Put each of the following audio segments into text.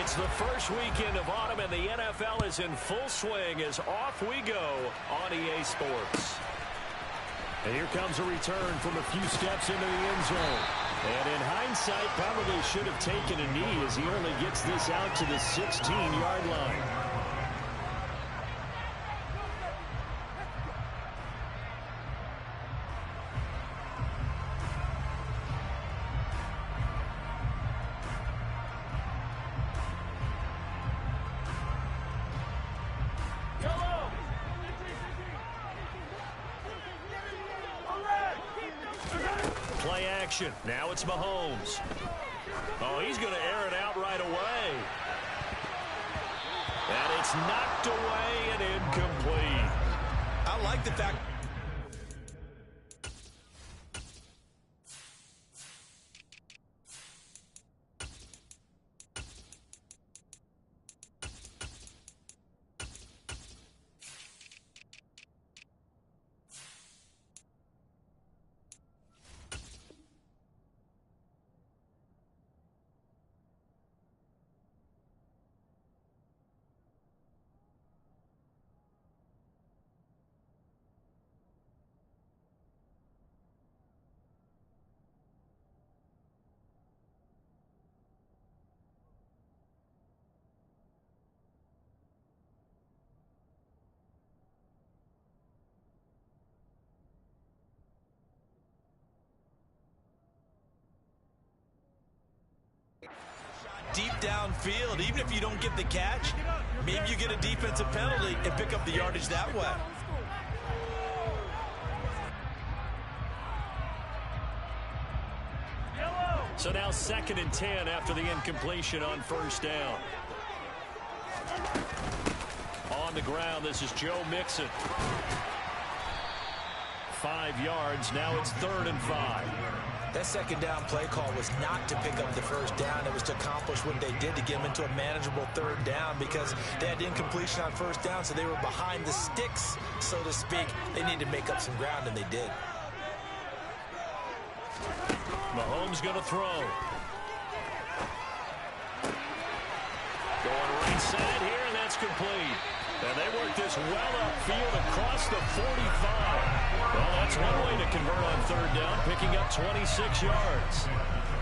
It's the first weekend of autumn, and the NFL is in full swing as off we go on EA Sports. And here comes a return from a few steps into the end zone. And in hindsight, probably should have taken a knee as he only gets this out to the 16-yard line. Play action. Now it's Mahomes. Oh, he's going to air it out right away. And it's knocked away and incomplete. I like the fact. Deep downfield, even if you don't get the catch, maybe you get a defensive penalty and pick up the yardage that way. So now 2nd and 10 after the incompletion on first down. On the ground, this is Joe Mixon. 5 yards, now it's 3rd and 5. That second down play call was not to pick up the first down. It was to accomplish what they did to get them into a manageable 3rd down because they had incompletion on first down, so they were behind the sticks, so to speak. They needed to make up some ground, and they did. Mahomes going to throw. Going right side here, and that's complete. And they work this well upfield across the 45. Well, that's one way to convert on 3rd down, picking up 26 yards.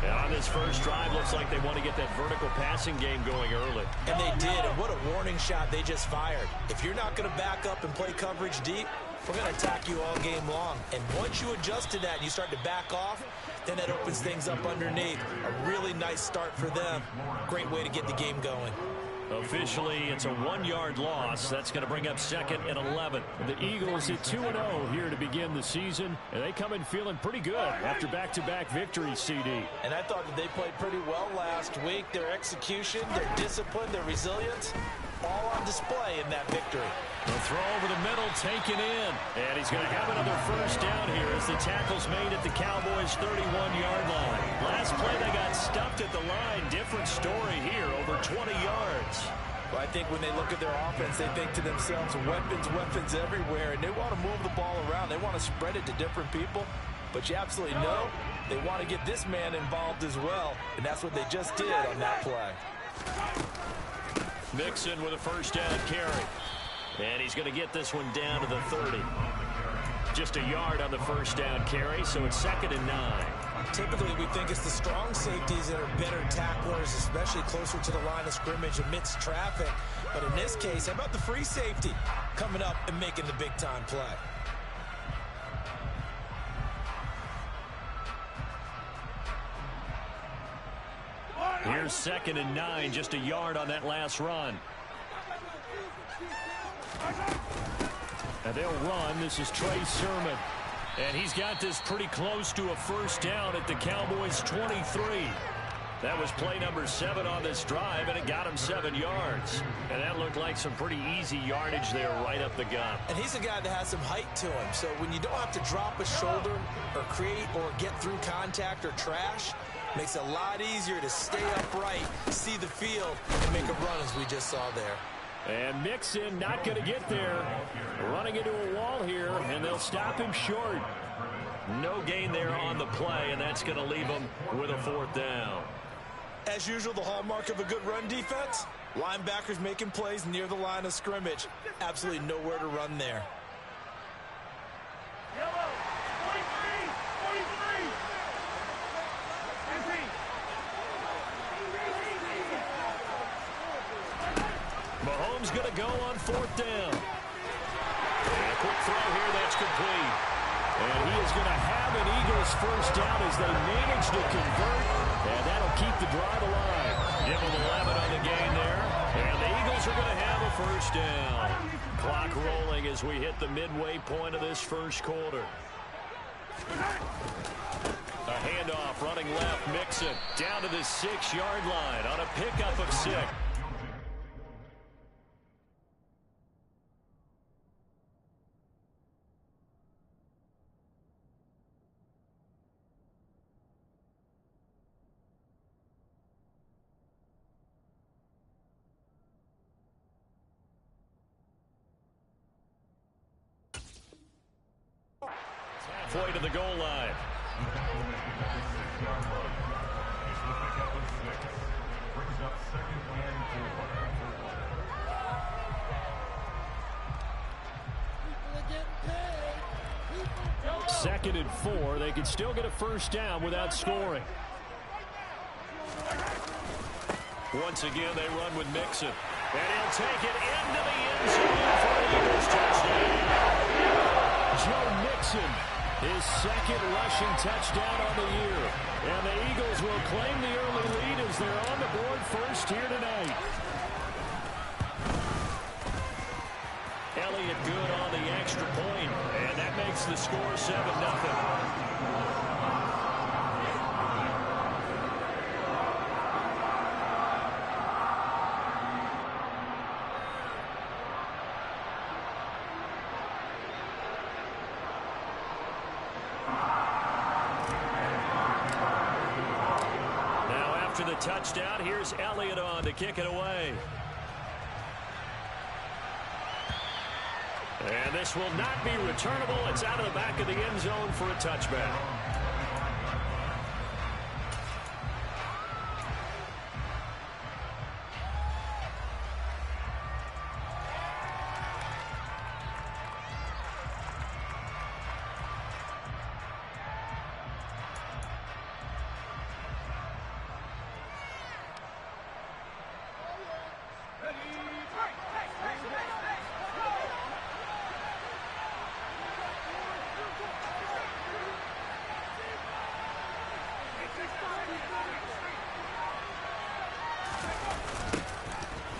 And on this first drive, looks like they want to get that vertical passing game going early. And they did, and what a warning shot they just fired. If you're not going to back up and play coverage deep, we're going to attack you all game long. And once you adjust to that and you start to back off, then that opens things up underneath. A really nice start for them. Great way to get the game going. Officially, it's a 1-yard loss. That's going to bring up 2nd and 11. The Eagles at 2-0 here to begin the season, and they come in feeling pretty good after back-to-back victories, CD. And I thought that they played pretty well last week. Their execution, their discipline, their resilience, all on display in that victory. The throw over the middle, taken in. And he's going to have another first down here as the tackle's made at the Cowboys' 31-yard line. Last play, they got stuffed at the line. Different story here, over 20 yards. Well, I think when they look at their offense, they think to themselves, weapons everywhere, and they want to move the ball around. They want to spread it to different people. But you absolutely know they want to get this man involved as well, and that's what they just did on that play. Mixon with a first down carry. And he's going to get this one down to the 30. Just a yard on the first down carry, so it's 2nd and 9. Typically, we think it's the strong safeties that are better tacklers, especially closer to the line of scrimmage amidst traffic. But in this case, how about the free safety coming up and making the big-time play? Here's 2nd and 9, just a yard on that last run. And they'll run. This is Trey Sermon. And he's got this pretty close to a first down at the Cowboys' 23. That was play number 7 on this drive, and it got him 7 yards. And that looked like some pretty easy yardage there right up the gut. And he's a guy that has some height to him, so when you don't have to drop a shoulder or create or get through contact or trash, makes it a lot easier to stay upright, see the field, and make a run as we just saw there. And Mixon not going to get there. Running into a wall here, and they'll stop him short. No gain there on the play, and that's going to leave him with a 4th down. As usual, the hallmark of a good run defense, linebackers making plays near the line of scrimmage. Absolutely nowhere to run there. Mahomes going to go on 4th down. And a quick throw here, that's complete. And he is going to have an Eagles first down as they manage to convert. And that'll keep the drive alive. Give them 11 on the gain there. And the Eagles are going to have a first down. Clock rolling as we hit the midway point of this first quarter. A handoff running left. Mixon down to the 6-yard line on a pickup of 6. Halfway to the goal line. Second and 4. They can still get a first down without scoring. Once again, they run with Mixon. And he'll take it into the end zone for the Eagles touchdown. Joe Mixon, his second rushing touchdown on the year. And the Eagles will claim the early lead as they're on the board first here tonight. Elliott good on the extra point, and that makes the score 7-0. The touchdown. Here's Elliott on to kick it away. And this will not be returnable. It's out of the back of the end zone for a touchback.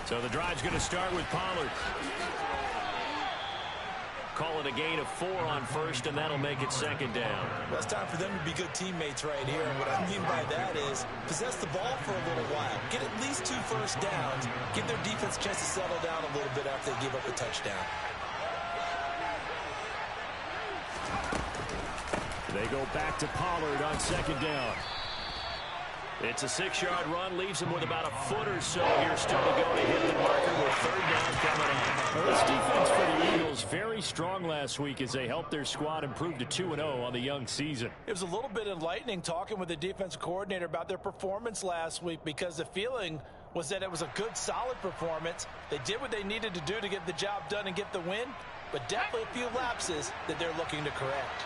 So the drive's going to start with Pollard. Call it a gain of 4 on first, and that'll make it second down. Well, it's time for them to be good teammates right here. And what I mean by that is possess the ball for a little while. Get at least 2 first downs. Give their defense a chance to settle down a little bit after they give up a touchdown. They go back to Pollard on second down. It's a 6-yard run, leaves him with about a foot or so here still to go to hit the marker with third down coming up. Well, this defense for the Eagles very strong last week as they helped their squad improve to 2-0 on the young season. It was a little bit enlightening talking with the defensive coordinator about their performance last week because the feeling was that it was a good, solid performance. They did what they needed to do to get the job done and get the win, but definitely a few lapses that they're looking to correct.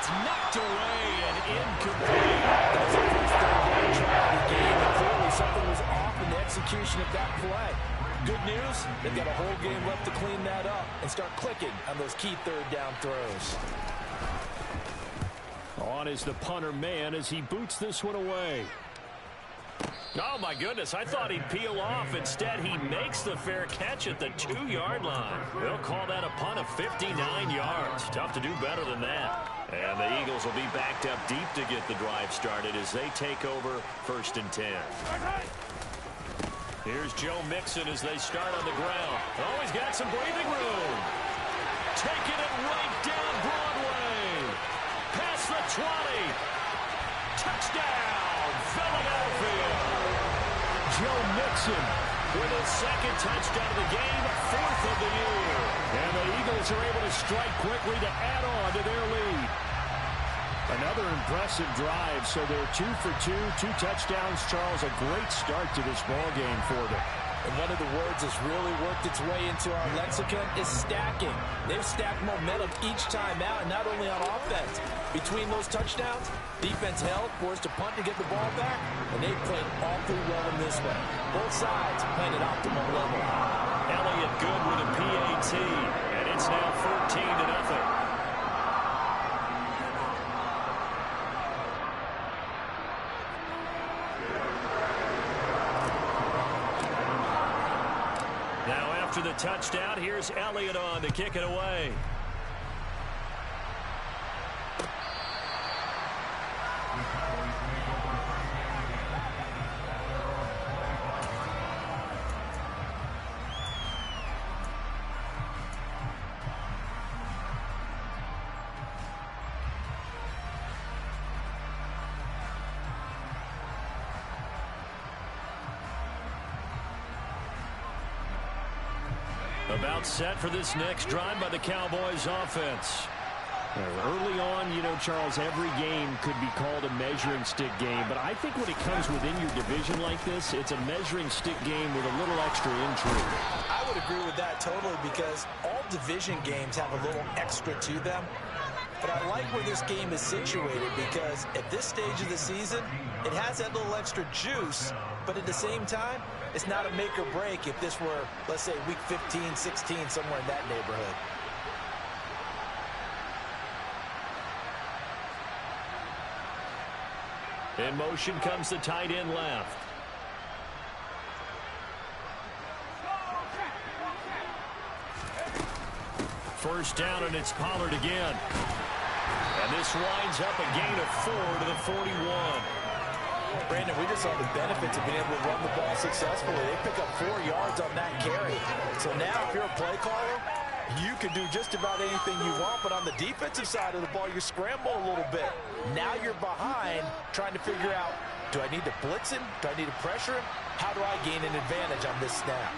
Knocked away and incomplete. That's the first third down try of the game, and clearly something was off in the execution of that play. Good news, they've got a whole game left to clean that up and start clicking on those key third down throws. On is the punter man as he boots this one away. Oh, my goodness, I thought he'd peel off. Instead, he makes the fair catch at the 2-yard line. They'll call that a punt of 59 yards. Tough to do better than that. And the Eagles will be backed up deep to get the drive started as they take over 1st and 10. Here's Joe Mixon as they start on the ground. Oh, he's got some breathing room. Taking it right down Broadway. Past the 20. Touchdown, Philadelphia. Joe Mixon with his second touchdown of the game, fourth of the year. And the Eagles are able to strike quickly to add on to their lead. Another impressive drive, so they're 2 for 2, 2 touchdowns. Charles, a great start to this ball game for them. And one of the words that's really worked its way into our lexicon is stacking. They've stacked momentum each time out, and not only on offense. Between those touchdowns, defense held, forced to punt to get the ball back, and they played awfully well in this one. Both sides playing at optimal level. Elliott good with a PAT, and it's now 14-0. After the touchdown, here's Elliott on to kick it away. About set for this next drive by the Cowboys offense. Early on, you know, Charles, every game could be called a measuring stick game, but I think when it comes within your division like this, it's a measuring stick game with a little extra intrigue. I would agree with that totally, because all division games have a little extra to them. But I like where this game is situated, because at this stage of the season, it has that little extra juice, but at the same time, it's not a make or break if this were, let's say, week 15, 16, somewhere in that neighborhood. In motion comes the tight end left. First down, and it's Pollard again. And this winds up a gain of 4 to the 41. Brandon, we just saw the benefits of being able to run the ball successfully. They pick up 4 yards on that carry. So now if you're a play caller, you can do just about anything you want, but on the defensive side of the ball, you scramble a little bit. Now you're behind trying to figure out, do I need to blitz him? Do I need to pressure him? How do I gain an advantage on this snap?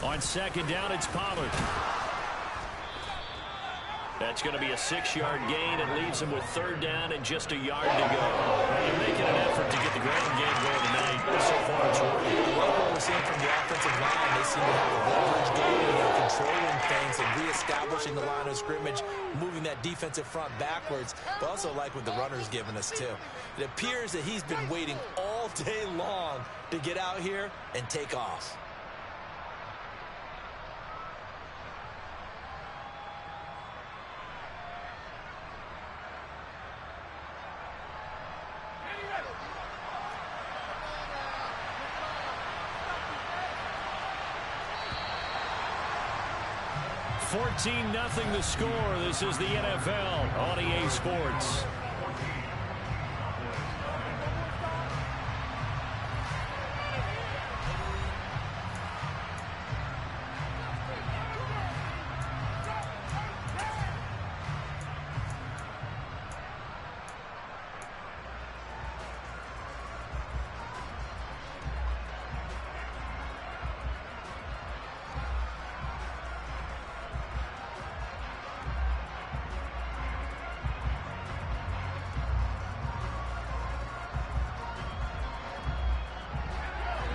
On second down, it's Pollard. That's going to be a 6-yard gain and leaves him with third down and just a yard to go. They're making an effort to get the ground game going tonight. So far, it's working. Like what we're seeing from the offensive line, they seem to have a leverage game, controlling things and reestablishing the line of scrimmage, moving that defensive front backwards, but also like what the runner's giving us, too. It appears that he's been waiting all day long to get out here and take off. $14-0 the score. This is the NFL on EA Sports.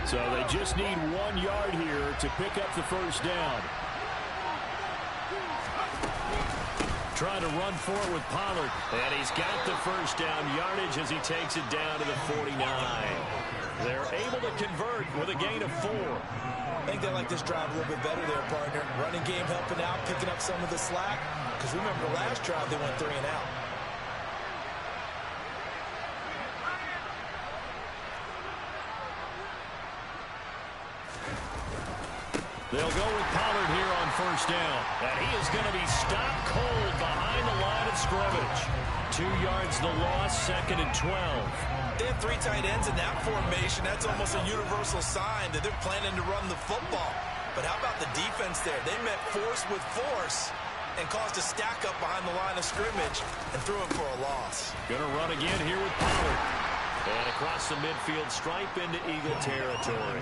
So they just need 1 yard here to pick up the first down. Trying to run for it with Pollard. And he's got the first down yardage as he takes it down to the 49. They're able to convert with a gain of 4. I think they like this drive a little bit better there, partner. Running game helping out, picking up some of the slack. Because remember, the last drive they went 3 and out. They'll go with Pollard here on first down. And he is going to be stopped cold behind the line of scrimmage. 2 yards the loss, 2nd and 12. They have 3 tight ends in that formation. That's almost a universal sign that they're planning to run the football. But how about the defense there? They met force with force and caused a stack up behind the line of scrimmage and threw him for a loss. Going to run again here with Pollard. And across the midfield stripe into Eagle territory.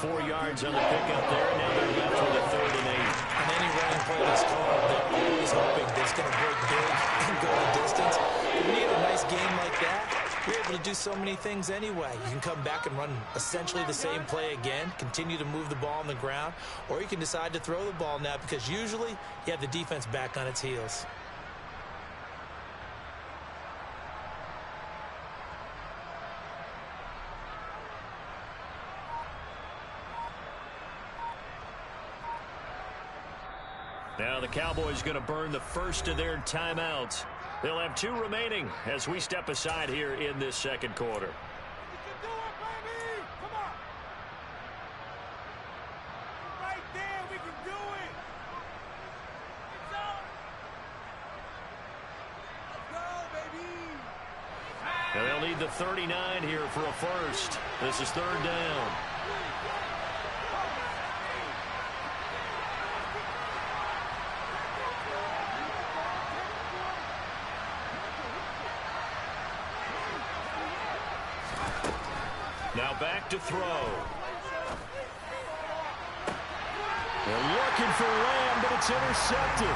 4 yards on the pickup there. Now they're left with a 3rd and 8. And any running play that's called, they're always hoping that it's going to break big and go the distance. When you have a nice game like that, you're able to do so many things anyway. You can come back and run essentially the same play again, continue to move the ball on the ground, or you can decide to throw the ball now because usually you have the defense back on its heels. Now the Cowboys going to burn the first of their timeouts. They'll have 2 remaining as we step aside here in this second quarter. We can do it, baby! Come on! Right there, we can do it! It's on! Let's go, baby! And they'll need the 39 here for a first. This is 3rd down. Now back to throw. They're looking for Lamb, but it's intercepted.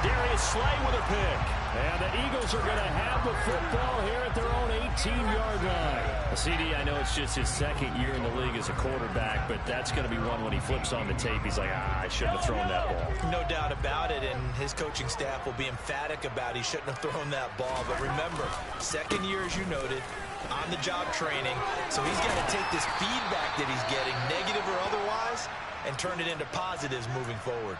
Darius Slay with a pick. And the Eagles are going to have the football here at their own 18-yard line. CD, I know it's just his 2nd year in the league as a quarterback, but that's going to be one when he flips on the tape. He's like, I shouldn't have thrown that ball. No doubt about it, and his coaching staff will be emphatic about he shouldn't have thrown that ball. But remember, 2nd year, as you noted, on-the-job training, so he's got to take this feedback that he's getting, negative or otherwise, and turn it into positives moving forward.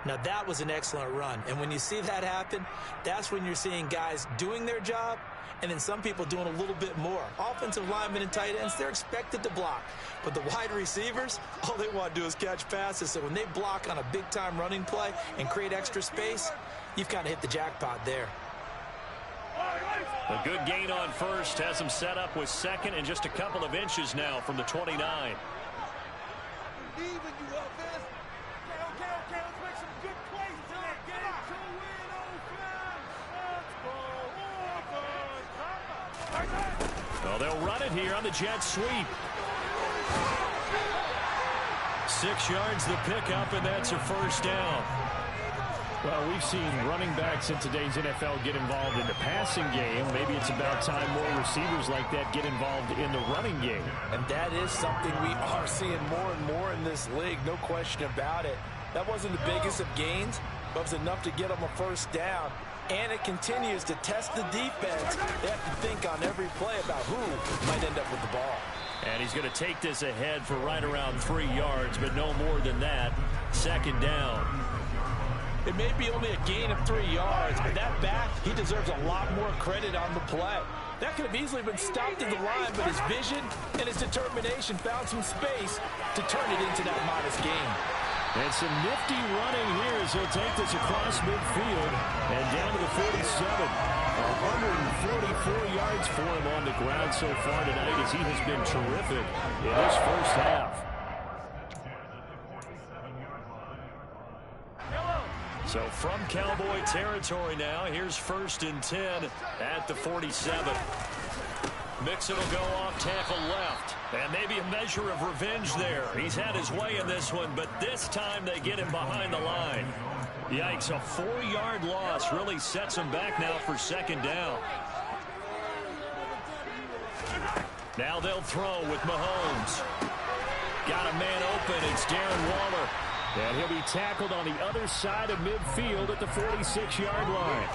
Now, that was an excellent run, and when you see that happen, that's when you're seeing guys doing their job and then some people doing a little bit more. Offensive linemen and tight ends, they're expected to block, but the wide receivers, all they want to do is catch passes, so when they block on a big-time running play and create extra space, you've kind of hit the jackpot there. A good gain on first has him set up with 2nd and just a couple of inches now from the 29. Leaving you up, man. Okay, let's make some good plays to that game to win offense. Well, they'll run it here on the jet sweep. 6 yards the pickup, and that's a first down. Well, we've seen running backs in today's NFL get involved in the passing game. Maybe it's about time more receivers like that get involved in the running game. And that is something we are seeing more and more in this league, no question about it. That wasn't the biggest of gains, but it was enough to get them a first down. And it continues to test the defense. They have to think on every play about who might end up with the ball. And he's going to take this ahead for right around 3 yards, but no more than that. 2nd down. It may be only a gain of 3 yards, but that back, he deserves a lot more credit on the play. That could have easily been stopped at the line, but his vision and his determination found some space to turn it into that modest gain. And some nifty running here as he'll take this across midfield and down to the 47. 144 yards for him on the ground so far tonight as he has been terrific in this first half. So from Cowboy territory now, here's 1st and 10 at the 47. Mixon will go off tackle left. And maybe a measure of revenge there. He's had his way in this one, but this time they get him behind the line. Yikes, a 4-yard loss really sets him back now for 2nd down. Now they'll throw with Mahomes. Got a man open, it's Darren Waller. And he'll be tackled on the other side of midfield at the 46-yard line.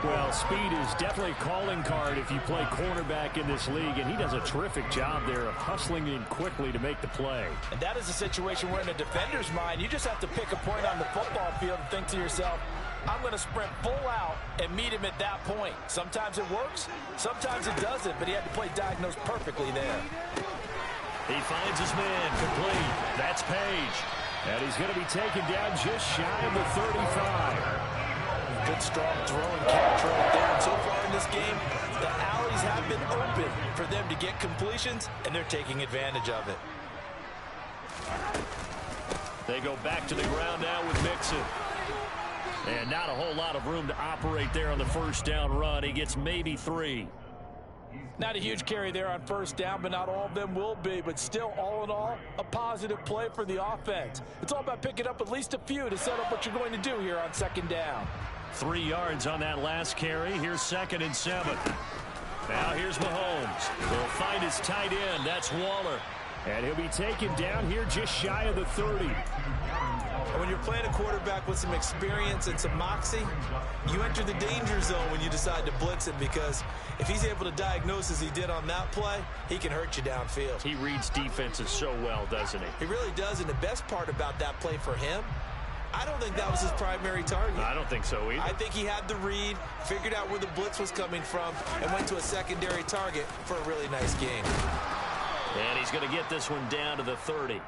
Well, speed is definitely a calling card if you play cornerback in this league, and he does a terrific job there of hustling in quickly to make the play. And that is a situation where in a defender's mind, you just have to pick a point on the football field and think to yourself, I'm going to sprint full out and meet him at that point. Sometimes it works, sometimes it doesn't, but he had to play diagnose perfectly there. He finds his man, complete. That's Page. And he's going to be taken down just shy of the 35. Good, strong throw and catch right there. And so far in this game, the alleys have been open for them to get completions, and they're taking advantage of it. They go back to the ground now with Mixon. And not a whole lot of room to operate there on the first down run. He gets maybe 3. Not a huge carry there on first down, but not all of them will be. But still, all in all, a positive play for the offense. It's all about picking up at least a few to set up what you're going to do here on second down. 3 yards on that last carry. Here's 2nd and 7. Now here's Mahomes. He'll find his tight end. That's Waller. And he'll be taken down here just shy of the 30. When you're playing a quarterback with some experience and some moxie, you enter the danger zone when you decide to blitz him, because if he's able to diagnose as he did on that play, he can hurt you downfield. He reads defenses so well, doesn't he? He really does, and the best part about that play for him, I don't think that was his primary target. I don't think so either. I think he had the read, figured out where the blitz was coming from, and went to a secondary target for a really nice game. And he's going to get this one down to the 30.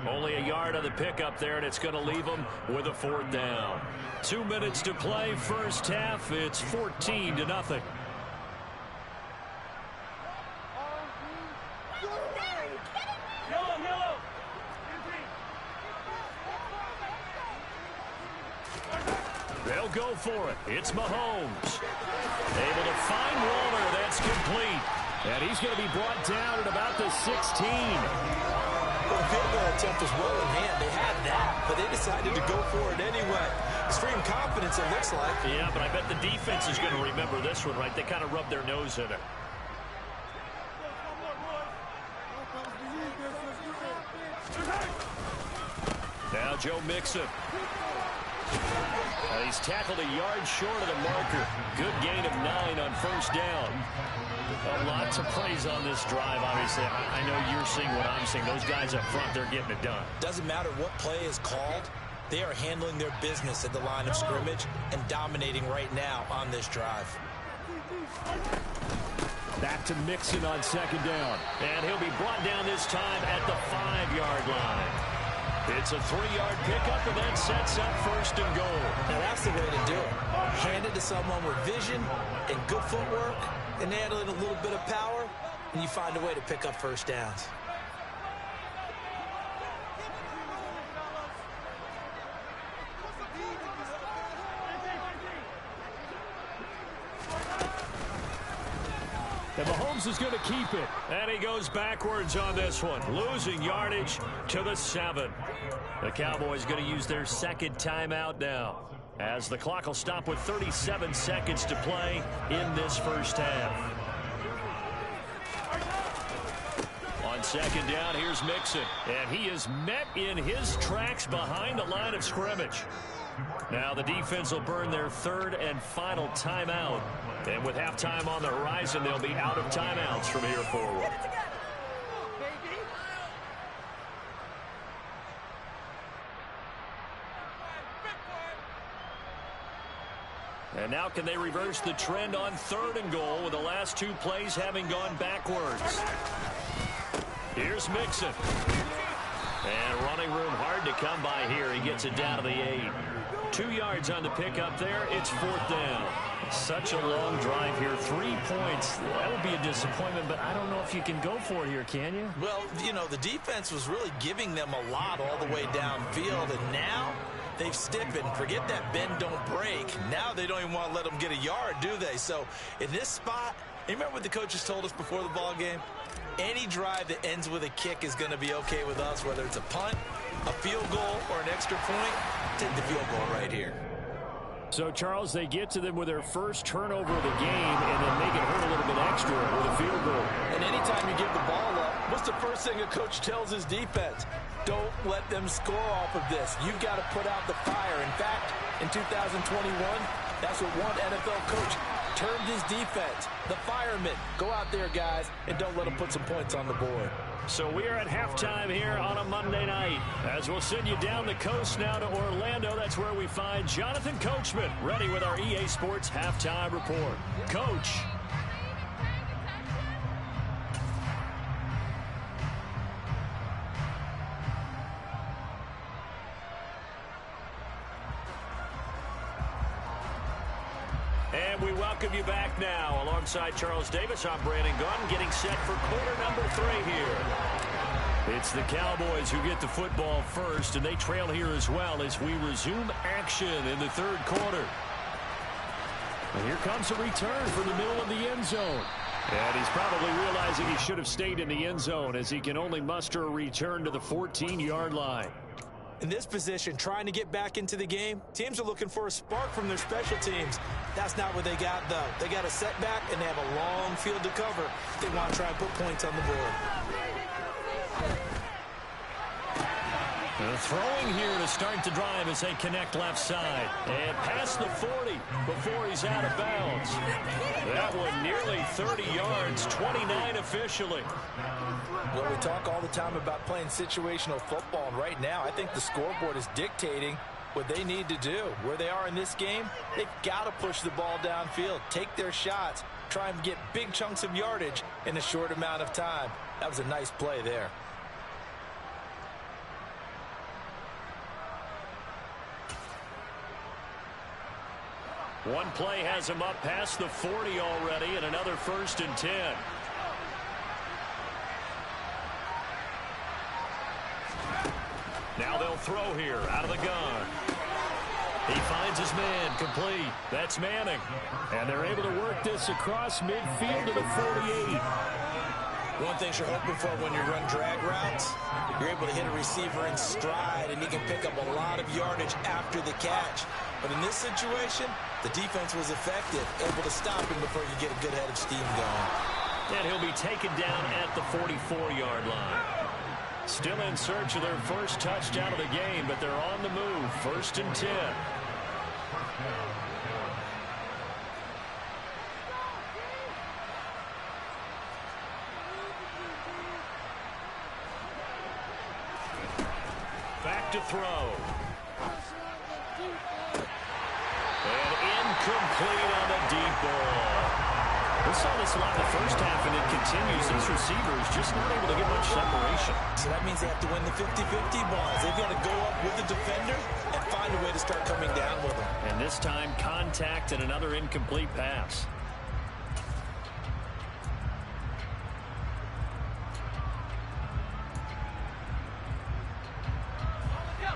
Only a yard on the pickup there, and it's going to leave him with a 4th down. 2 minutes to play, first half. It's 14-0. They'll go for it. It's Mahomes. Able to find Waller. That's complete. And he's going to be brought down at about the 16. Well, the field goal attempt was well in hand. They had that, but they decided to go for it anyway. Extreme confidence, it looks like. Yeah, but I bet the defense is going to remember this one, right? They kind of rubbed their nose in it. Now Joe Mixon. He's tackled a yard short of the marker. Good gain of 9 on first down. Lots of praise on this drive, obviously. I know you're seeing what I'm seeing. Those guys up front, they're getting it done. Doesn't matter what play is called. They are handling their business at the line of scrimmage and dominating right now on this drive. Back to Mixon on second down. And he'll be brought down this time at the 5-yard line. It's a 3-yard pickup, and that sets up first and goal. Now that's the way to do it. Hand it to someone with vision and good footwork, and add in a little bit of power, and you find a way to pick up first downs. And Mahomes is going to keep it. And he goes backwards on this one, losing yardage to the 7. The Cowboys going to use their 2nd timeout now, as the clock will stop with 37 seconds to play in this first half. On second down, here's Mixon. And he is met in his tracks behind the line of scrimmage. Now the defense will burn their 3rd and final timeout. And with halftime on the horizon, they'll be out of timeouts from here forward. And now can they reverse the trend on 3rd and goal with the last 2 plays having gone backwards? Here's Mixon. And running room hard to come by here. He gets it down to the 8. 2 yards on the pickup there. It's 4th down. Such a long drive here. 3 points. That would be a disappointment, but I don't know if you can go for it here, can you? Well, you know, the defense was really giving them a lot all the way downfield, and now they've stiffened. Forget that bend, don't break. Now they don't even want to let them get a yard, do they? So in this spot, you remember what the coaches told us before the ball game? Any drive that ends with a kick is going to be okay with us, whether it's a punt, a field goal, or an extra point. Take the field goal right here. So, Charles, they get to them with their first turnover of the game and then make it hurt a little bit extra with a field goal. And anytime you give the ball up, what's the first thing a coach tells his defense? Don't let them score off of this. You've got to put out the fire. In fact, in 2021, that's what one NFL coach termed his defense. The firemen. Go out there, guys, and don't let them put some points on the board. So we are at halftime here on a Monday night, as we'll send you down the coast now to Orlando. That's where we find Jonathan Coachman ready with our EA Sports Halftime Report. Coach. And we welcome you back now. Alongside Charles Davis, I'm Brandon Gunn, getting set for quarter number 3 here. It's the Cowboys who get the football first, and they trail here as well as we resume action in the third quarter. And here comes a return from the middle of the end zone. And he's probably realizing he should have stayed in the end zone as he can only muster a return to the 14-yard line. In this position, trying to get back into the game, teams are looking for a spark from their special teams. That's not what they got, though. They got a setback, and they have a long field to cover. They want to try and put points on the board. Throwing here to start the drive as they connect left side. And past the 40 before he's out of bounds. That one nearly 30 yards, 29 officially. Well, we talk all the time about playing situational football, and right now I think the scoreboard is dictating what they need to do. Where they are in this game, they've got to push the ball downfield, take their shots, try and get big chunks of yardage in a short amount of time. That was a nice play there. One play has him up past the 40 already, and another 1st and 10. Now they'll throw here out of the gun. He finds his man complete. That's Manning. And they're able to work this across midfield to the 48. One thing you're hoping for when you run drag routes, you're able to hit a receiver in stride, and he can pick up a lot of yardage after the catch. But in this situation, the defense was effective, able to stop him before you get a good head of steam going. And he'll be taken down at the 44-yard line. Still in search of their first touchdown of the game, but they're on the move. 1st and 10. Back to throw. And incomplete on the deep ball. We saw this a lot in the first half, and it continues. These receivers just not able to get much separation. So that means they have to win the 50-50 balls. They've got to go up with the defender and find a way to start coming down with them. And this time, contact and another incomplete pass.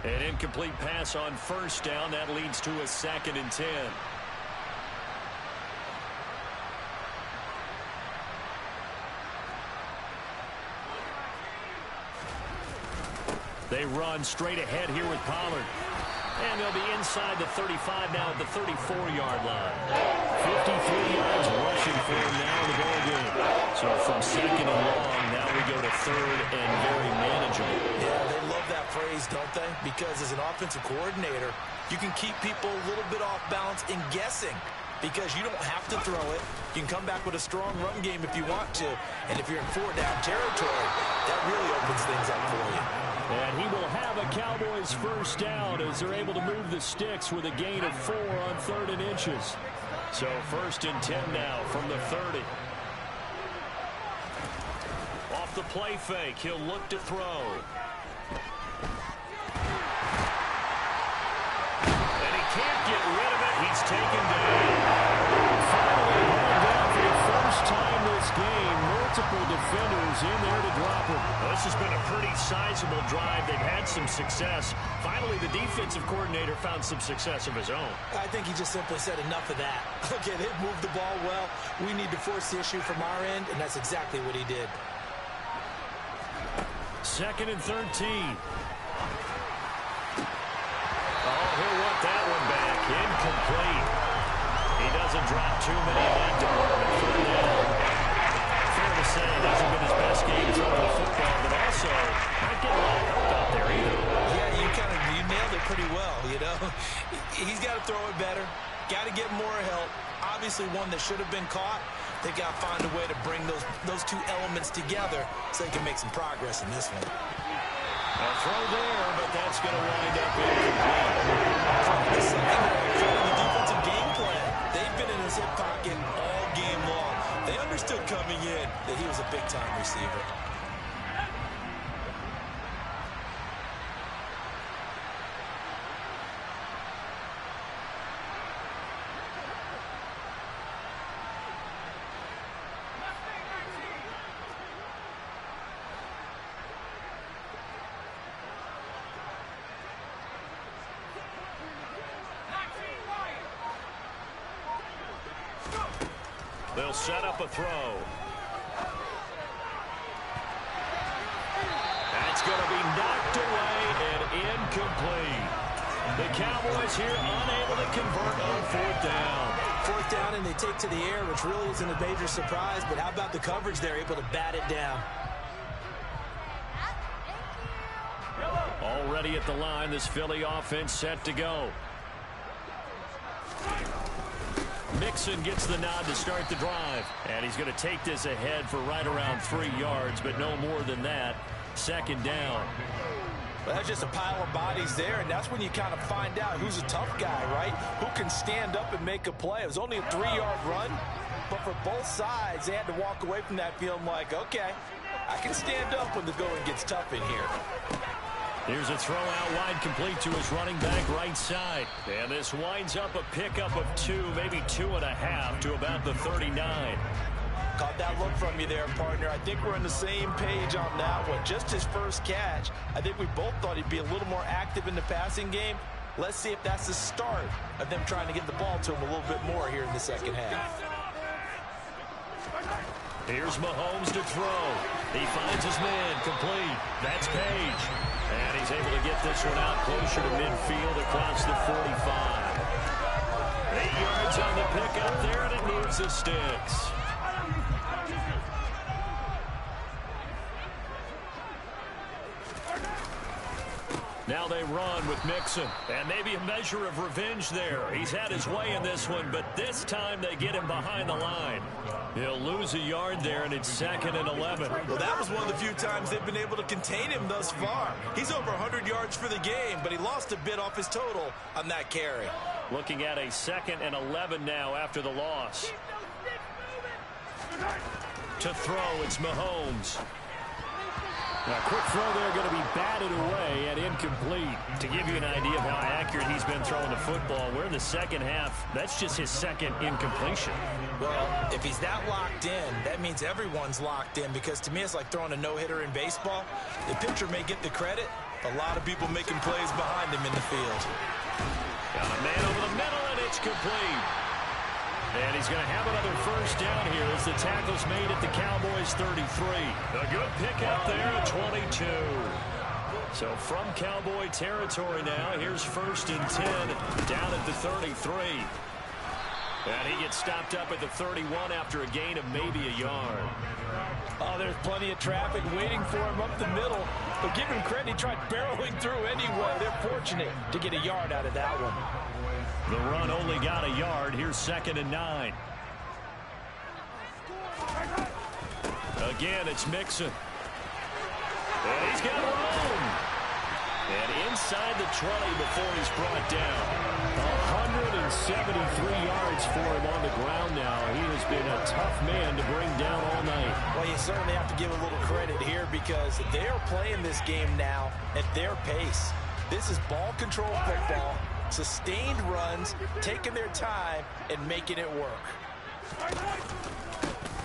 An incomplete pass on 1st down. That leads to a 2nd and 10. They run straight ahead here with Pollard. And they'll be inside the 35 now at the 34-yard line. 53 yards rushing for him now in the ball game. So from 2nd and long, now we go to 3rd and very manageable. Yeah, they love that phrase, don't they? Because as an offensive coordinator, you can keep people a little bit off balance in guessing. Because you don't have to throw it. You can come back with a strong run game if you want to. And if you're in 4-down territory, that really opens things up for you. And he will have a Cowboys 1st down as they're able to move the sticks with a gain of 4 on 3rd and inches. So 1st and 10 now from the 30. Off the play fake, he'll look to throw. And he can't get rid of it. He's taken down. Finally going down for the first time this game. Multiple defenders in there to drop him. Well, this has been a pretty sizable drive. They've had some success. Finally, the defensive coordinator found some success of his own. I think he just simply said enough of that. Okay, they've moved the ball well. We need to force the issue from our end, and that's exactly what he did. 2nd and 13. Oh, he'll want that one back. Incomplete. He doesn't drop too many in that department. 3rd down. Fair to say, it hasn't been his best game throwing the football, but also not getting a lot of help out there either. Yeah, you nailed it pretty well, you know. He's got to throw it better. Got to get more help. Obviously one that should have been caught. They got to find a way to bring those two elements together so they can make some progress in this one. A throw there, but that's going to wind up incomplete. The secondary following the defensive game plan. They've been in his hip pocket all game long. They understood coming in that he was a big-time receiver. set up a throw. That's going to be knocked away and incomplete. The Cowboys here unable to convert on fourth down. Fourth down and they take to the air, which really isn't a major surprise, but how about the coverage there, able to bat it down? Already at the line, this Philly offense set to go. Mixon gets the nod to start the drive. And he's going to take this ahead for right around 3 yards, but no more than that. Second down. Well, that's just a pile of bodies there, and that's when you kind of find out who's a tough guy, right? Who can stand up and make a play. It was only a 3-yard run, but for both sides, they had to walk away from that feeling like, okay, I can stand up when the going gets tough in here. Here's a throw out wide, complete to his running back right side. And this winds up a pickup of 2, maybe 2.5 to about the 39. Caught that look from you there, partner. I think we're on the same page on that one. Just his first catch. I think we both thought he'd be a little more active in the passing game. Let's see if that's the start of them trying to get the ball to him a little bit more here in the second half. Here's Mahomes to throw. He finds his man, complete. That's Page. And he's able to get this one out closer to midfield across the 45. 8 yards on the pickup there, and it moves the sticks. Now they run with Mixon. And maybe a measure of revenge there. He's had his way in this one, but this time they get him behind the line. He'll lose a yard there, and it's 2nd and 11. Well, that was one of the few times they've been able to contain him thus far. He's over 100 yards for the game, but he lost a bit off his total on that carry. Looking at a 2nd and 11 now after the loss. To throw, it's Mahomes. A quick throw there going to be batted away and incomplete. To give you an idea of how accurate he's been throwing the football, we're in the second half. That's just his 2nd incompletion. Well, if he's that locked in, that means everyone's locked in, because to me it's like throwing a no-hitter in baseball. The pitcher may get the credit, a lot of people making plays behind him in the field. Got a man over the middle, and it's complete. And he's going to have another first down here as the tackle's made at the Cowboys 33. A good pickup there at 22. So from Cowboy territory now, here's 1st and 10 down at the 33. And he gets stopped up at the 31 after a gain of maybe a yard. Oh, there's plenty of traffic waiting for him up the middle. But give him credit, he tried barreling through anyway. They're fortunate to get a yard out of that one. The run only got a yard. Here's 2nd and 9. Again, it's Mixon. And he's got room. And inside the 20 before he's brought down. 173 yards for him on the ground now. He has been a tough man to bring down all night. Well, you certainly have to give a little credit here, because they're playing this game now at their pace. This is ball control football. Sustained runs, taking their time, and making it work.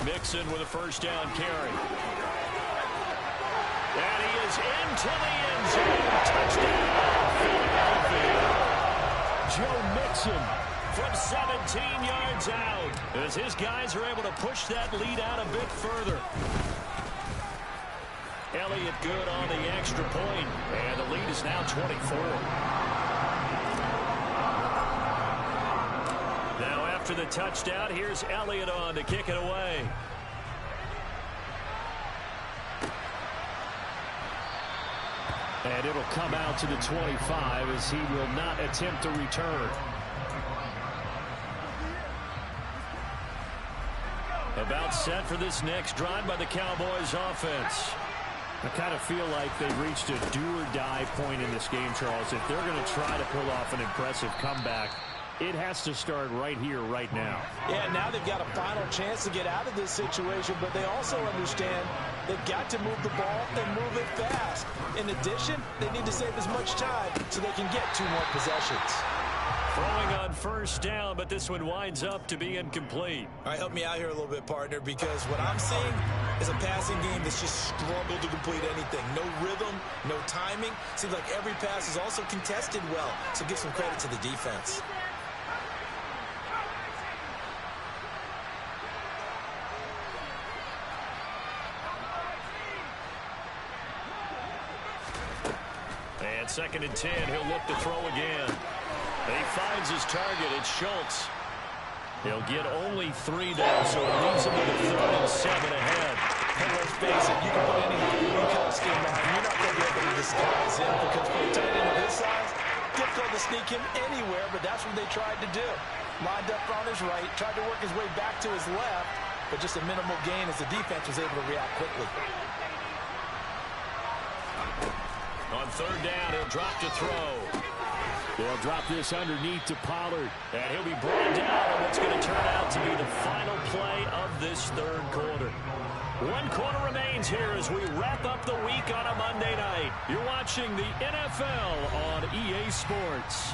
Mixon with a first down carry. And he is into the end zone. Touchdown, Philadelphia. Joe Mixon from 17 yards out, as his guys are able to push that lead out a bit further. Elliott good on the extra point, and the lead is now 24. Now after the touchdown, here's Elliott on to kick it away. And it'll come out to the 25 as he will not attempt to return. About set for this next drive by the Cowboys offense. I kind of feel like they've reached a do-or-die point in this game, Charles. If they're going to try to pull off an impressive comeback, it has to start right here, right now. Yeah, now they've got a final chance to get out of this situation, but they also understand they've got to move the ball and move it fast. In addition, they need to save as much time so they can get 2 more possessions. Throwing on first down, but this one winds up to be incomplete. All right, help me out here a little bit, partner, because what I'm seeing is a passing game that's just struggled to complete anything. No rhythm, no timing. Seems like every pass is also contested well, so give some credit to the defense. And 2nd and 10, he'll look to throw again. And he finds his target. It's Schultz. He'll get only 3 now, so it leaves him with a 3rd and 7 ahead. And let's face it, you can put any blue color scheme out, and you're not going to be able to disguise him because for a tight end of his size, difficult to sneak him anywhere, but that's what they tried to do. Lined up on his right, tried to work his way back to his left, but just a minimal gain as the defense was able to react quickly. On 3rd down, he'll drop to throw. They'll drop this underneath to Pollard. And he'll be brought down on what's going to turn out to be the final play of this 3rd quarter. 1 quarter remains here as we wrap up the week on a Monday night. You're watching the NFL on EA Sports.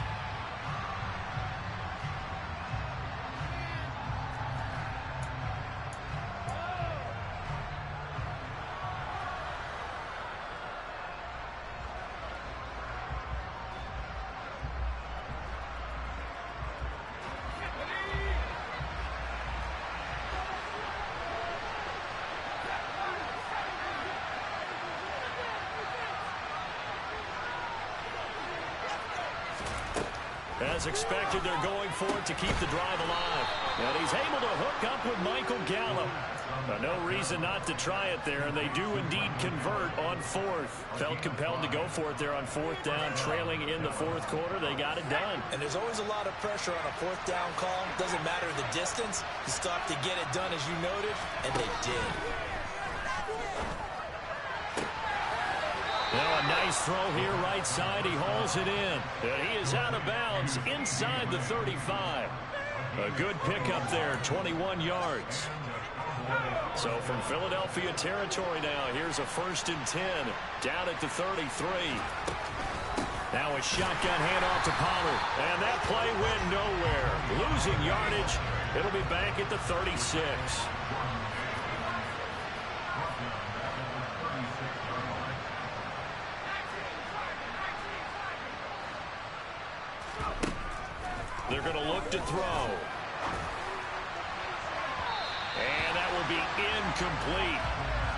As expected, they're going for it to keep the drive alive. And he's able to hook up with Michael Gallup. No reason not to try it there, and they do indeed convert on 4th. Felt compelled to go for it there on 4th down, trailing in the 4th quarter. They got it done. And there's always a lot of pressure on a 4th down call. Doesn't matter the distance. You still have to get it done, as you noted, and they did. Now a nice throw here right side. He hauls it in. And he is out of bounds inside the 35. A good pickup there, 21 yards. So from Philadelphia territory now, here's a 1st and 10 down at the 33. Now a shotgun handoff to Pollard. And that play went nowhere. Losing yardage. It'll be back at the 36. They're going to look to throw. And that will be incomplete.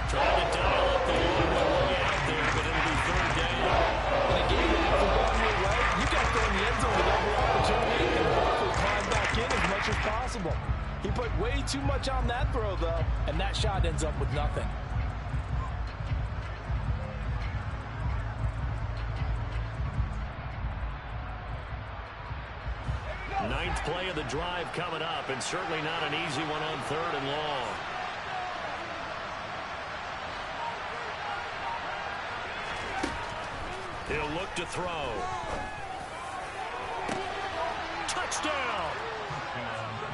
Trying to dial up the long way out there, but it'll be 3rd down. In a game that isn't going your way, you got to go in the end zone with every opportunity and hopefully climb back in as much as possible. He put way too much on that throw, though, and that shot ends up with nothing. 9th play of the drive coming up, and certainly not an easy one on 3rd and long. He'll look to throw. Touchdown!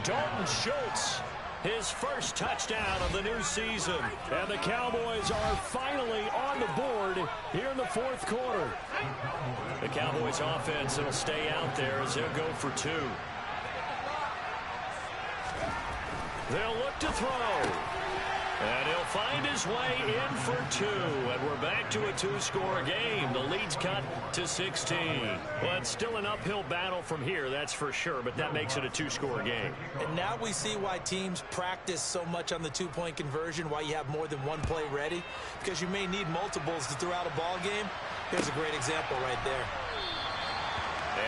Dalton Schultz, his first touchdown of the new season. And the Cowboys are finally on the board here in the 4th quarter. The Cowboys offense will stay out there as they'll go for 2. They'll look to throw. And he'll find his way in for 2. And we're back to a 2-score game. The lead's cut to 16. Well, it's still an uphill battle from here, that's for sure, but that makes it a 2-score game. And now we see why teams practice so much on the 2-point conversion, why you have more than one play ready, because you may need multiples to throw out a ball game. Here's a great example right there.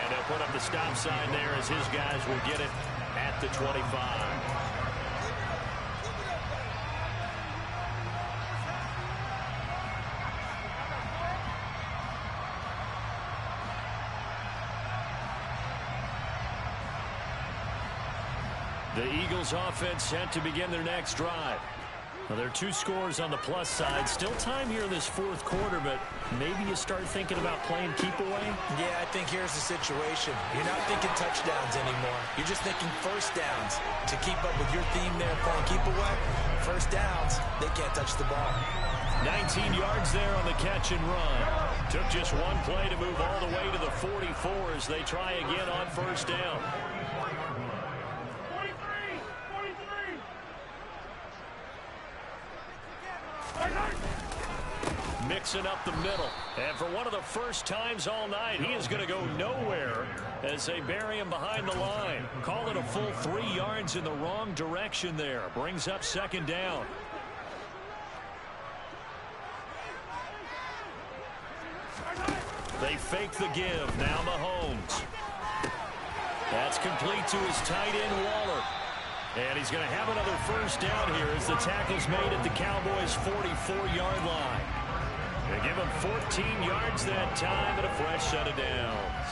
And he'll put up the stop sign there as his guys will get it at the 25. The Eagles offense set to begin their next drive. Well, there are 2 scores on the plus side. Still time here in this 4th quarter, but maybe you start thinking about playing keep away? Yeah, I think here's the situation. You're not thinking touchdowns anymore. You're just thinking 1st downs. To keep up with your theme there playing keep away, 1st downs, they can't touch the ball. 19 yards there on the catch and run. Took just one play to move all the way to the 44 as they try again on 1st down. Mixing up the middle. And for one of the first times all night, he is going to go nowhere as they bury him behind the line. Call it a full 3 yards in the wrong direction there. Brings up 2nd down. They fake the give. Now Mahomes. That's complete to his tight end, Waller. And he's going to have another first down here as the tackle's made at the Cowboys' 44-yard line. They give him 14 yards that time and a fresh set of downs.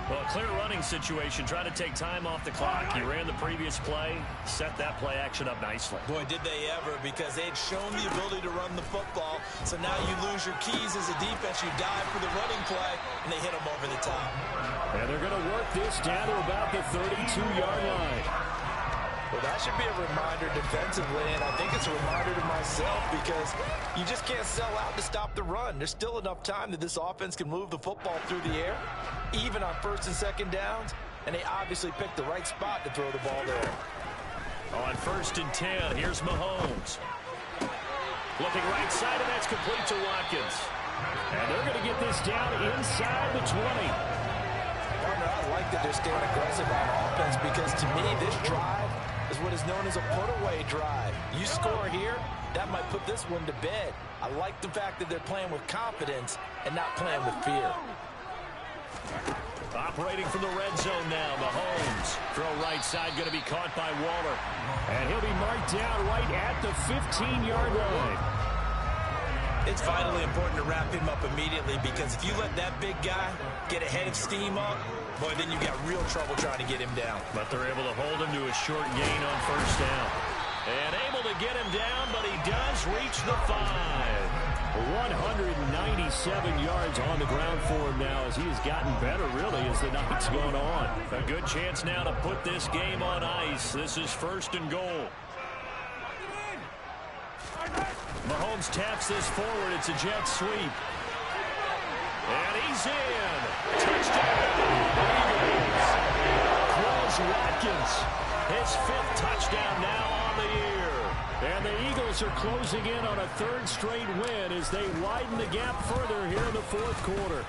Well, a clear running situation, trying to take time off the clock. He ran the previous play, set that play action up nicely. Boy, did they ever, because they had shown the ability to run the football. So now you lose your keys as a defense. You dive for the running play, and they hit them over the top. And they're going to work this down to about the 32-yard line. Well, that should be a reminder defensively, and I think it's a reminder to myself because you just can't sell out to stop the run. There's still enough time that this offense can move the football through the air, even on first and second downs, and they obviously picked the right spot to throw the ball there. On 1st and 10, here's Mahomes. Looking right side, and that's complete to Watkins. And they're going to get this down inside the 20. Partner, I like that they're staying aggressive on offense because to me, this drive is what is known as a put-away drive. You score here, that might put this one to bed. I like the fact that they're playing with confidence and not playing with fear. Operating from the red zone now, Mahomes. Throw right side, going to be caught by Waller. And he'll be marked down right at the 15-yard line. It's vitally important to wrap him up immediately because if you let that big guy get a head of steam up, boy, then you got real trouble trying to get him down. But they're able to hold him to a short gain on first down. And able to get him down, but he does reach the 5. 197 yards on the ground for him now as he has gotten better, really, as the night's going on. A good chance now to put this game on ice. This is 1st and goal. Mahomes taps this forward. It's a jet sweep. And he's in. Touchdown, Eagles. Chris Watkins, his 5th touchdown now on the year. And the Eagles are closing in on a 3rd straight win as they widen the gap further here in the 4th quarter.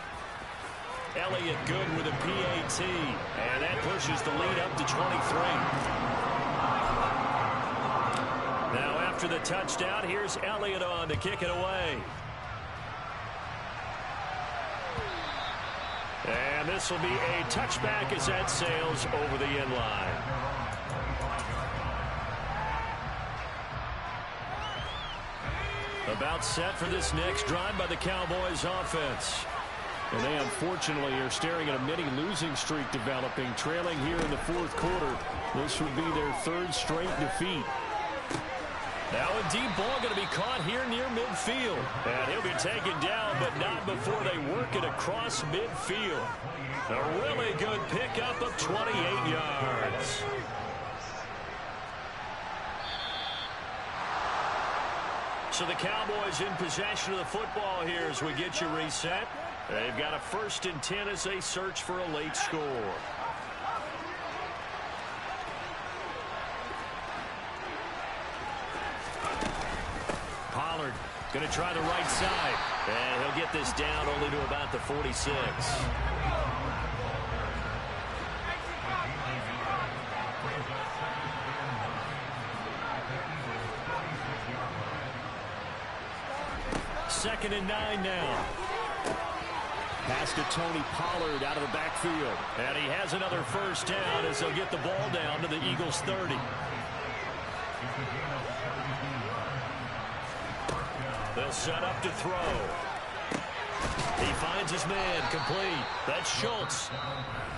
Elliott good with a PAT. And that pushes the lead up to 23. Now after the touchdown, here's Elliott on to kick it away. And this will be a touchback as that sails over the end line. About set for this next drive by the Cowboys offense. And they unfortunately are staring at a mini losing streak developing, trailing here in the 4th quarter. This would be their 3rd straight defeat. Now a deep ball going to be caught here near midfield. And he'll be taken down, but not before they work it across midfield. A really good pickup of 28 yards. So the Cowboys in possession of the football here as we get you reset. They've got a 1st and 10 as they search for a late score. Pollard going to try the right side. And he'll get this down only to about the 46. Second and 9 now. Pass to Tony Pollard out of the backfield. And he has another first down as they'll get the ball down to the Eagles' 30. They'll set up to throw. He finds his man complete. That's Schultz.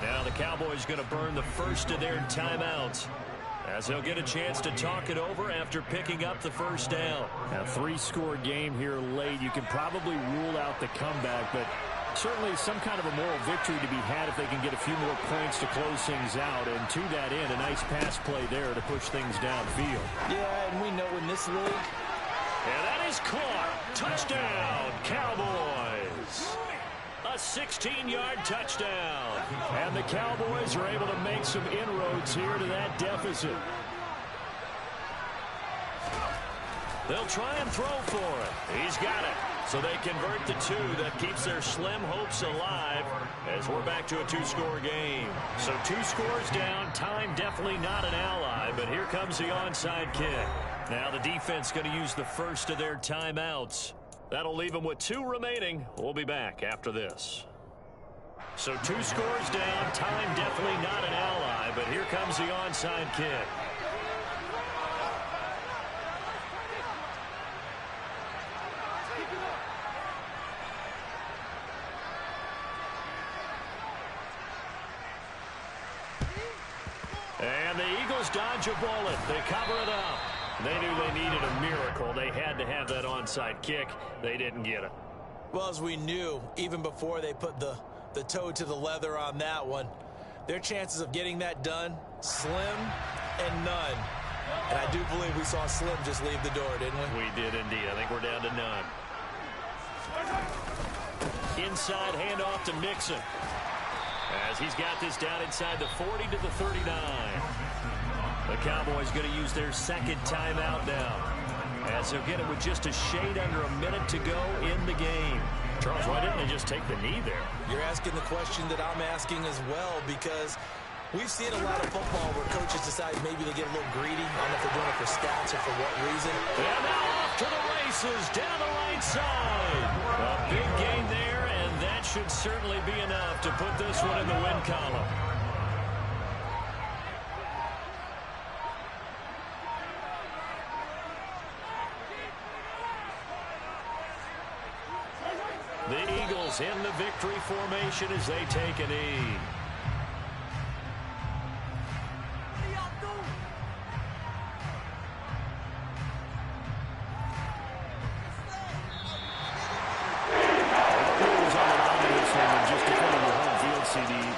Now the Cowboys going to burn the first of their timeouts as they'll get a chance to talk it over after picking up the first down. A 3-score game here late. You can probably rule out the comeback, but certainly some kind of a moral victory to be had if they can get a few more points to close things out. And to that end, a nice pass play there to push things downfield. Yeah, and we know in this league. And that is caught. Touchdown, Cowboys. A 16-yard touchdown. And the Cowboys are able to make some inroads here to that deficit. They'll try and throw for it. He's got it. So they convert the 2. That keeps their slim hopes alive as we're back to a 2-score game. So 2 scores down. Time definitely not an ally, but here comes the onside kick. Now the defense going to use the first of their timeouts. That'll leave them with 2 remaining. We'll be back after this. So 2 scores down. Time definitely not an ally, but here comes the onside kick. And the Eagles dodge a bullet. They cover it up. They knew they needed a miracle. They had to have that onside kick. They didn't get it. Well, as we knew, even before they put the toe to the leather on that one, their chances of getting that done, slim and none. And I do believe we saw Slim just leave the door, didn't we? We did indeed. I think we're down to none. Inside handoff to Mixon. As he's got this down inside the 40 to the 39. The Cowboys going to use their second timeout now, as they'll get it with just a shade under a minute to go in the game. Charles, why didn't they just take the knee there? You're asking the question that I'm asking as well, because we've seen a lot of football where coaches decide maybe they get a little greedy. I don't know if they're doing it for stats or for what reason. And now off to the races down the right side. A big gain there, and that should certainly be enough to put this one in the win column. The Eagles in the victory formation as they take a knee.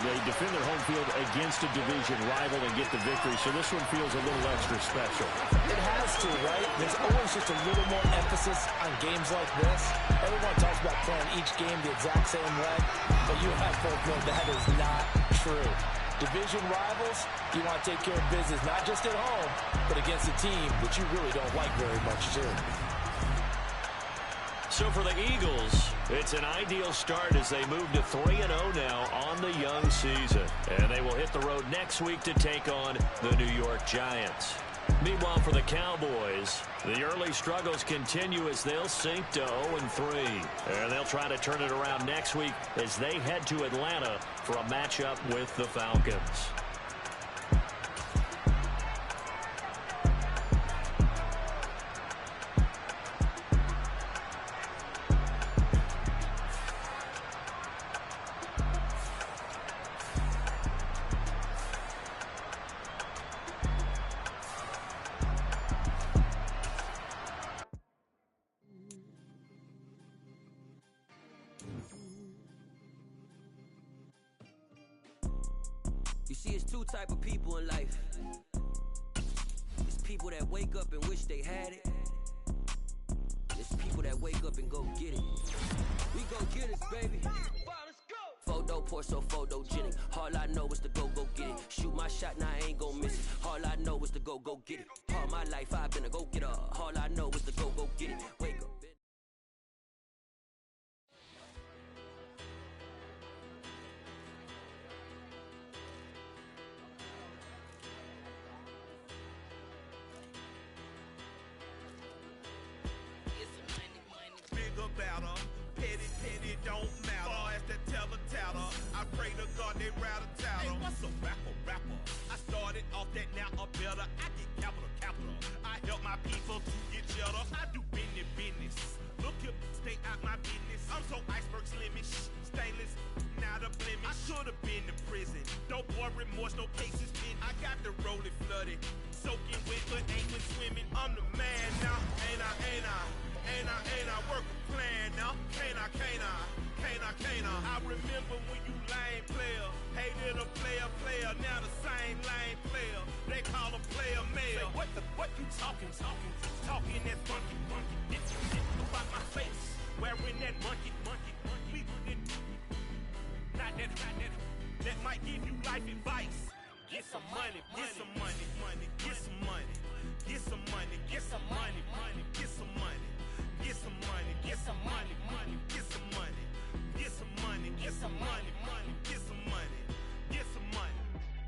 They defend their home field against a division rival and get the victory, so this one feels a little extra special. It has to, right? There's always just a little more emphasis on games like this. Everyone talks about playing each game the exact same way, but you have both know that is not true. Division rivals, you want to take care of business, not just at home, but against a team that you really don't like very much, too. So for the Eagles, it's an ideal start as they move to 3-0 now on the young season. And they will hit the road next week to take on the New York Giants. Meanwhile, for the Cowboys, the early struggles continue as they'll sink to 0-3. And they'll try to turn it around next week as they head to Atlanta for a matchup with the Falcons. You see, it's 2 type of people in life. It's people that wake up and wish they had it. It's people that wake up and go get it. We go get it, baby. Photo poor, so photogenic. All I know is to go get it. Shoot my shot, now I ain't gon' miss it. All I know is to go get it. All my life I've been a go-getter. All I know is to go get it. Wake up. Petty don't matter. Far as the teller, I pray to God they rattle tattle. Hey, what's a rapper? I started off that, now I'm better. I get capital. I help my people to get cheddar. I do business. Look here, stay out my business. I'm so iceberg slimish, stainless, not a blemish. I should have been in prison. No boy remorse, no cases been. I got the rolling flooded, soaking wet, but ain't been swimming. I'm the man now, ain't I? Work a plan now, can't I? I remember when you lame player, hated a player, now the same lame player. They call a player mayor. What you talking that funky. About my face, wearing that monkey. Not that might give you life advice. Get some money.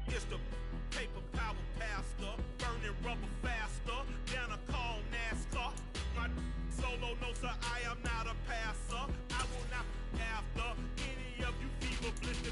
It's the paper power pastor, burning rubber faster, down a call NASCAR. My solo no sir, I am not a passer. I will not after any of you fever blister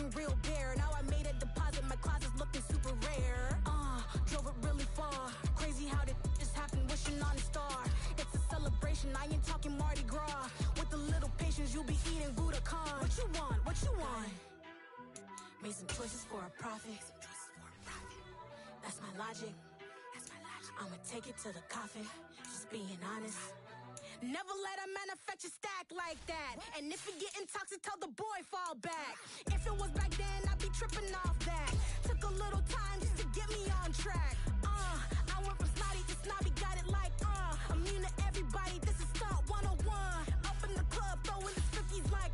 looking real bare. Now I made a deposit, my closet's looking super rare. Drove it really far. Crazy how did this happen, wishing on a star. It's a celebration, I ain't talking Mardi Gras. With a little patience, you'll be eating Budokan. What you want? What you want? Made some choices for a profit. That's my logic. I'ma take it to the coffin. Just being honest. Never let a manufacture stack like that. And if you getting toxic, tell the boy fall back. If it was back then, I'd be tripping off that. Took a little time just to get me on track. I went from snotty to snobby, got it like immune to everybody. This is stunt 101. Up in the club, throwing the 50s like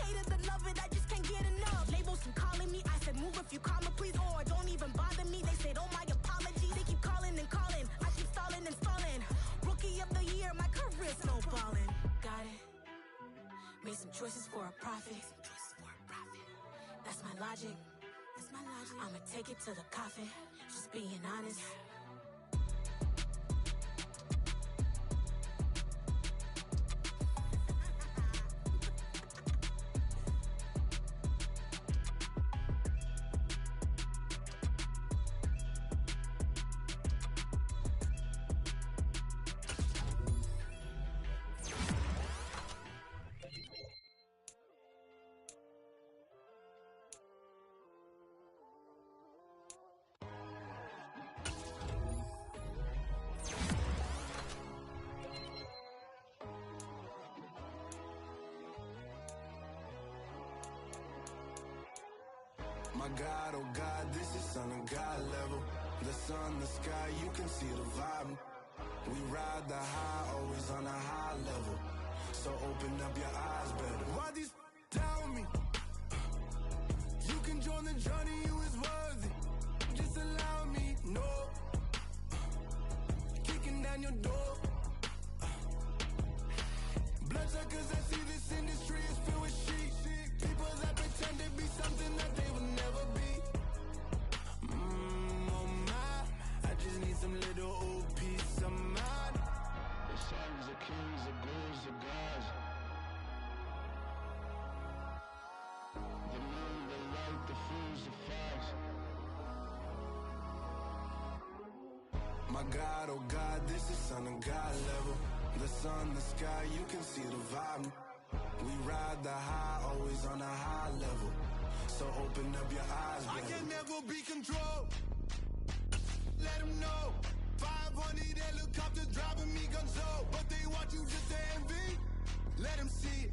hate it and love it, I just can't get enough. Labels from calling me, I said move if you call me please, or don't even bother me. They said oh my apology, they keep calling and calling. I keep stalling and stalling. Rookie of the year, my career snowballing. Got it. Made some choices for a profit. That's my logic. I'ma take it to the coffin. Just being honest. My God, oh God, this is Son of God level. The sun, the sky, you can see the vibe. We ride the high, always on a high level. So open up your eyes better. Why these tell me? You can join the journey, you is worthy. Just allow me, no. Kicking down your door. Bloodsuckers, I see this industry is filled with sheep. People that pretend to be something that they will never be. Oh my, I just need some little old peace of mind. The sons of kings, the bulls, the gods. The moon, the light, the fools, the facts. My God, oh God, this is Son of God level. The sun, the sky, you can see the vibe. We ride the high, always on a high level. So open up your eyes, baby. I can never be controlled. Let them know. 500 helicopters driving me gonzo. But they want you just to envy. Let them see it.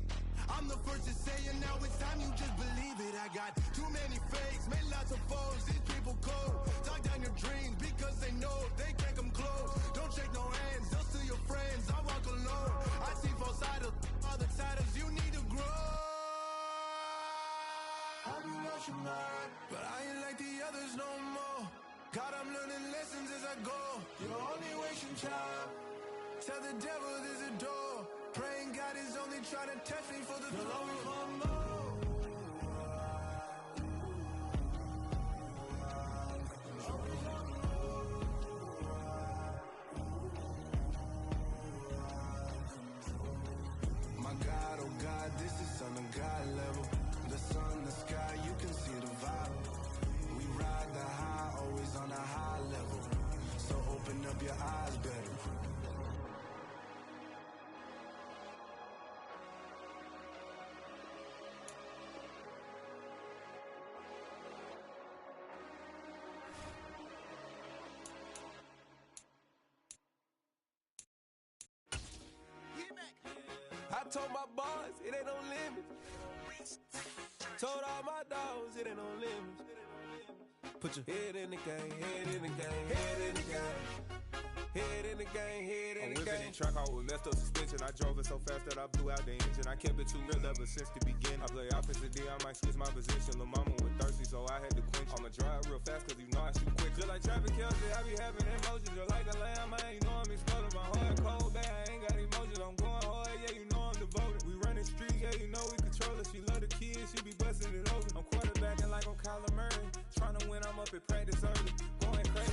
I'm the first to say it, now it's time you just believe it. I got too many fakes, made lots of foes. These people cold. Talk down your dreams because they know they can't come close. Don't shake no hands, they'll steal your friends. I walk alone. I see false idols, other titles, you need to grow. Have you lost your mind? But I ain't like the others no more. God, I'm learning lessons as I go. You're only wasting time. Tell the devil there's a door. Praying God is only trying to test me for the glory for more. My God, oh God, this is Son of God level. The sun, the sky, you can see the vibe. We ride the high, always on a high level. So open up your eyes better. I told my boss, it ain't no limits. Told all my dogs, it ain't no limits. Put your head in the game, head in the game, head in the game. Head in the game, head in the game. I'm whipping in track out with messed up suspension. I drove it so fast that I blew out the engine. I kept it too real ever since the beginning. I play opposite D, I might switch my position. Lil' mama was thirsty, so I had to quench. I'ma drive real fast, cause you know I shoot quick. Just like traffic Kelsey, I be having emotions. Just like a lamb, man, you know I'm exploding. My heart cold, bad, I ain't got emotions. I'm going hard, yeah, you know I'm devoted. We running streets, yeah, you know we control it. She love the kids, she be busting it open. I'm quarterbacking like I'm Kyler Murray. Trying to win, I'm up at practice early.